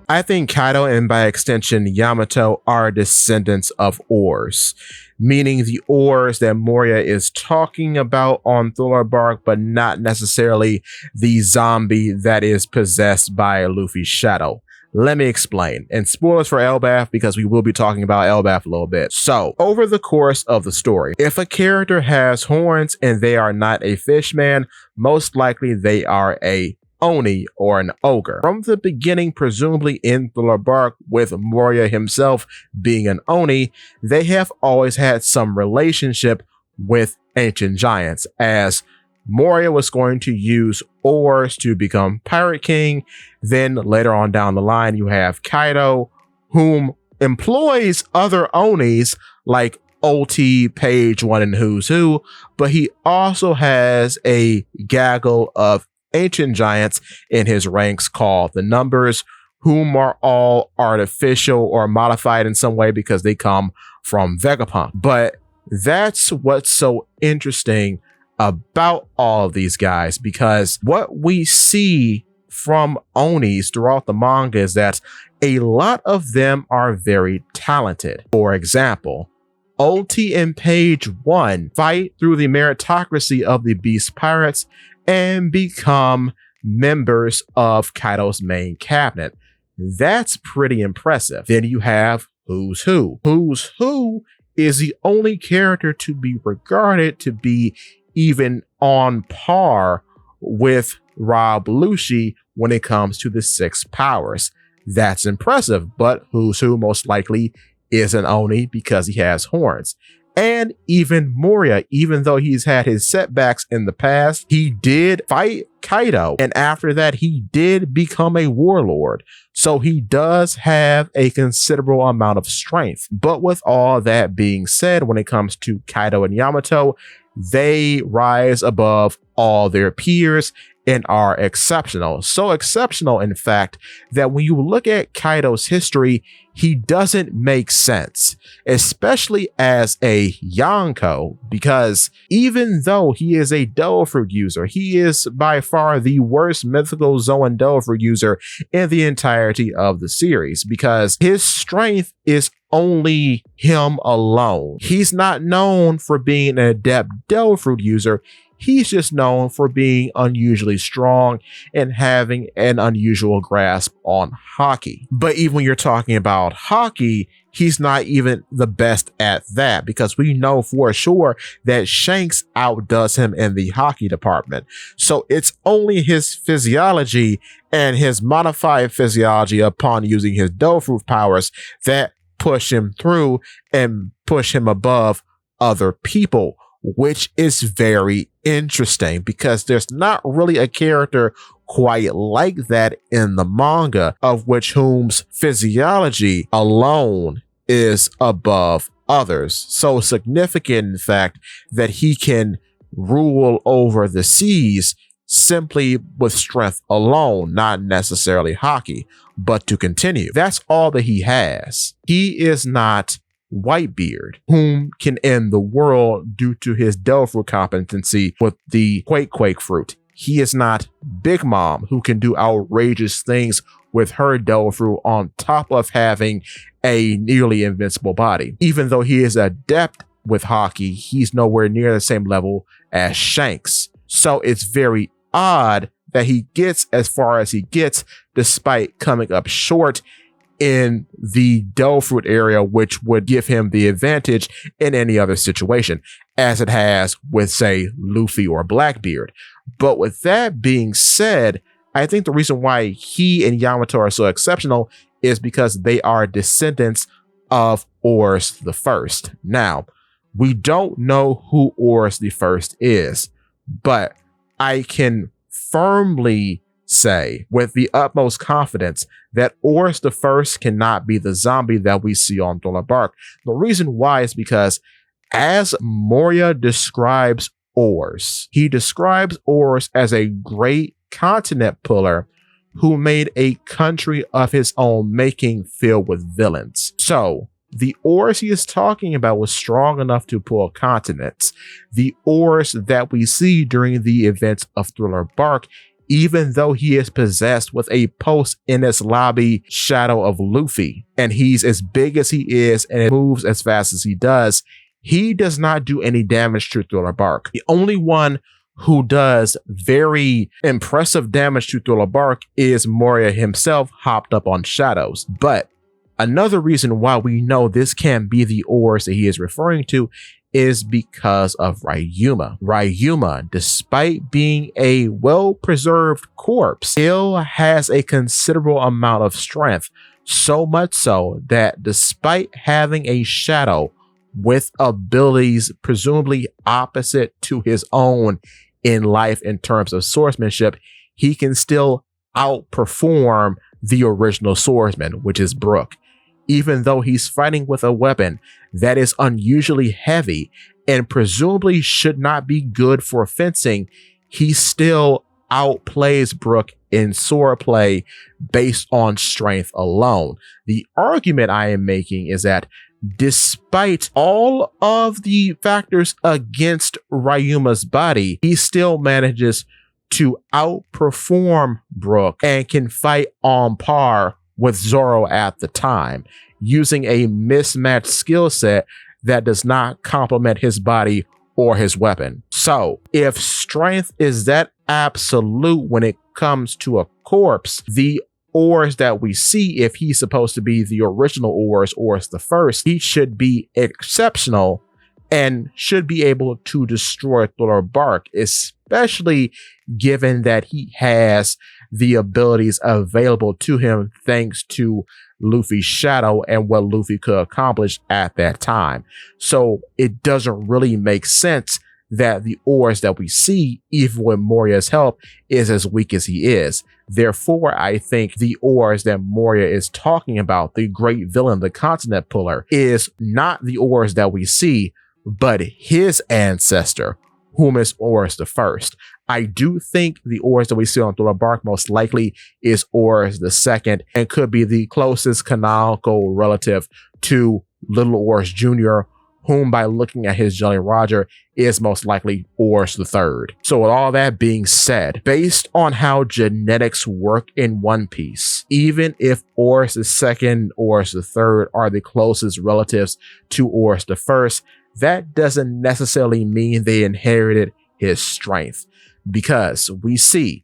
I think Kaido and by extension Yamato are descendants of OARS, meaning the OARS that Moria is talking about on Thriller Bark, but not necessarily the zombie that is possessed by Luffy's shadow. Let me explain. And spoilers for Elbaf because we will be talking about Elbaf a little bit. So, over the course of the story, if a character has horns and they are not a fishman, most likely they are a Oni or an ogre. From the beginning, presumably in Thriller Bark, with Moria himself being an Oni, they have always had some relationship with ancient giants, as Moria was going to use OARS to become Pirate King. Then later on down the line, you have Kaido, whom employs other Onis like OT, Page One, and Who's Who, but he also has a gaggle of ancient giants in his ranks called the Numbers, whom are all artificial or modified in some way because they come from Vegapunk. But that's what's so interesting about all of these guys, because what we see from Onis throughout the manga is that a lot of them are very talented. For example, OT and Page One fight through the meritocracy of the Beast Pirates and become members of Kaido's main cabinet. That's pretty impressive. Then you have Who's Who. Who's Who is the only character to be regarded to be even on par with Rob Lucci when it comes to the 6 powers. That's impressive, but Who's Who most likely is an Oni because he has horns. And even Moria, even though he's had his setbacks in the past, he did fight Kaido. And after that, he did become a warlord. So he does have a considerable amount of strength. But with all that being said, when it comes to Kaido and Yamato, they rise above all their peers and are exceptional. So exceptional, in fact, that when you look at Kaido's history, he doesn't make sense, especially as a Yonko, because even though he is a Devil Fruit user, he is by far the worst mythical Zoan Devil Fruit user in the entirety of the series, because his strength is only him alone. He's not known for being an adept Devil Fruit user. He's just known for being unusually strong and having an unusual grasp on Haki. But even when you're talking about Haki, he's not even the best at that, because we know for sure that Shanks outdoes him in the Haki department. So it's only his physiology and his modified physiology upon using his Dofru powers that push him through and push him above other people, which is very interesting because there's not really a character quite like that in the manga, of which whom's physiology alone is above others. So significant, in fact, that he can rule over the seas simply with strength alone, not necessarily Haki. But to continue, that's all that he has. He is not Whitebeard, whom can end the world due to his Delphi competency with the Quake fruit. He is not Big Mom, who can do outrageous things with her Delphi on top of having a nearly invincible body. Even though he is adept with Haki, he's nowhere near the same level as Shanks. So it's very odd that he gets as far as he gets, despite coming up short in the Delphi area, which would give him the advantage in any other situation, as it has with, say, Luffy or Blackbeard. But with that being said, I think the reason why he and Yamato are so exceptional is because they are descendants of OARS the First. Now, we don't know who OARS the First is, but I can firmly say with the utmost confidence that OARS the First cannot be the zombie that we see on Thriller Bark. The reason why is because as Moria describes OARS, he describes OARS as a great continent puller who made a country of his own making filled with villains. So the OARS he is talking about was strong enough to pull continents. The OARS that we see during the events of Thriller Bark even though he is possessed with a post in its lobby shadow of Luffy, and he's as big as he is and moves as fast as he does not do any damage to Thriller Bark. The only one who does very impressive damage to Thriller Bark is Moria himself, hopped up on shadows. But another reason why we know this can't be the OARS that he is referring to is because of Ryuma. Ryuma, despite being a well-preserved corpse, still has a considerable amount of strength, so much so that despite having a shadow with abilities presumably opposite to his own in life in terms of swordsmanship, he can still outperform the original swordsman, which is Brook. Even though he's fighting with a weapon that is unusually heavy and presumably should not be good for fencing, he still outplays Brook in swordplay based on strength alone. The argument I am making is that despite all of the factors against Ryuma's body, he still manages to outperform Brook and can fight on par with Zoro at the time, using a mismatched skill set that does not complement his body or his weapon. So, if strength is that absolute when it comes to a corpse, the OARS that we see, if he's supposed to be the original OARS the first, he should be exceptional and should be able to destroy Thriller Bark, especially given that he has the abilities available to him thanks to Luffy's shadow and what Luffy could accomplish at that time. So it doesn't really make sense that the OARS that we see, even with Moria's help, is as weak as he is. Therefore, I think the OARS that Moria is talking about, the great villain, the continent puller, is not the OARS that we see, but his ancestor, whom is OARS the first. I do think the OARS that we see on Thriller Bark most likely is OARS the second and could be the closest canonical relative to Little OARS Jr., whom by looking at his Jolly Roger is most likely OARS the third. So with all that being said, based on how genetics work in One Piece, even if OARS the second, OARS the third are the closest relatives to OARS the first, that doesn't necessarily mean they inherited his strength. Because we see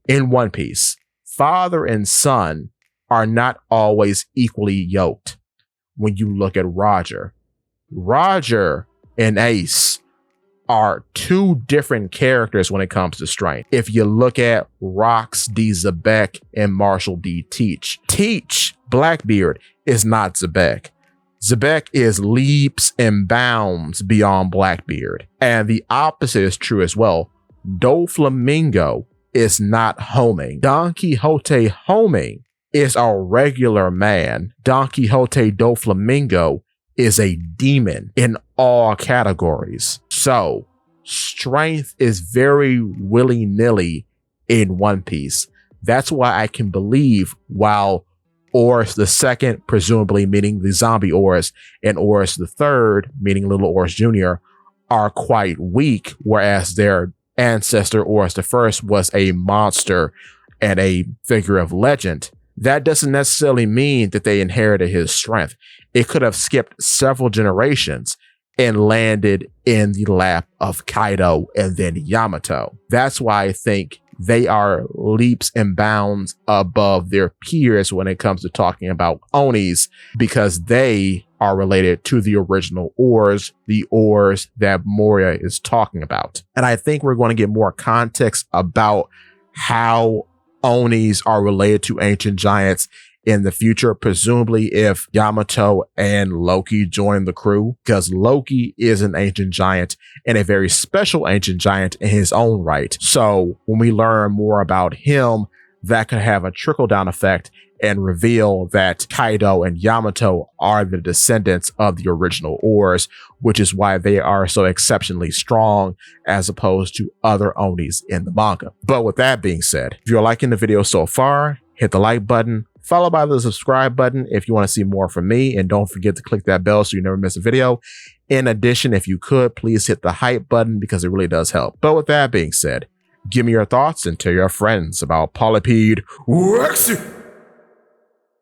in One Piece, father and son are not always equally yoked. When you look at Roger and Ace are two different characters when it comes to strength. If you look at Rox D. Zebek and Marshall D. Teach, Blackbeard, is not Zebek. Zebek is leaps and bounds beyond Blackbeard. And the opposite is true as well. Doflamingo is not homing. Don Quixote homing is a regular man. Don Quixote Doflamingo is a demon in all categories. So strength is very willy-nilly in One Piece. That's why I can believe while OARS the second, presumably meaning the zombie OARS, and OARS the third, meaning Little OARS Jr., are quite weak, whereas their ancestor OARS the first was a monster and a figure of legend, that doesn't necessarily mean that they inherited his strength. It could have skipped several generations and landed in the lap of Kaido and then Yamato. That's why I think they are leaps and bounds above their peers when it comes to talking about Onis, because they are related to the original OARS, the OARS that Moria is talking about. And I think we're going to get more context about how Onis are related to ancient giants in the future, presumably if Yamato and Loki join the crew, because Loki is an ancient giant and a very special ancient giant in his own right. So when we learn more about him, that could have a trickle-down effect and reveal that Kaido and Yamato are the descendants of the original OARS, which is why they are so exceptionally strong as opposed to other Onis in the manga. But with that being said, if you're liking the video so far, hit the like button, followed by the subscribe button if you want to see more from me, and don't forget to click that bell so you never miss a video. In addition, if you could, please hit the hype button because it really does help. But with that being said, Give me your thoughts and tell your friends about Polypede Rexy.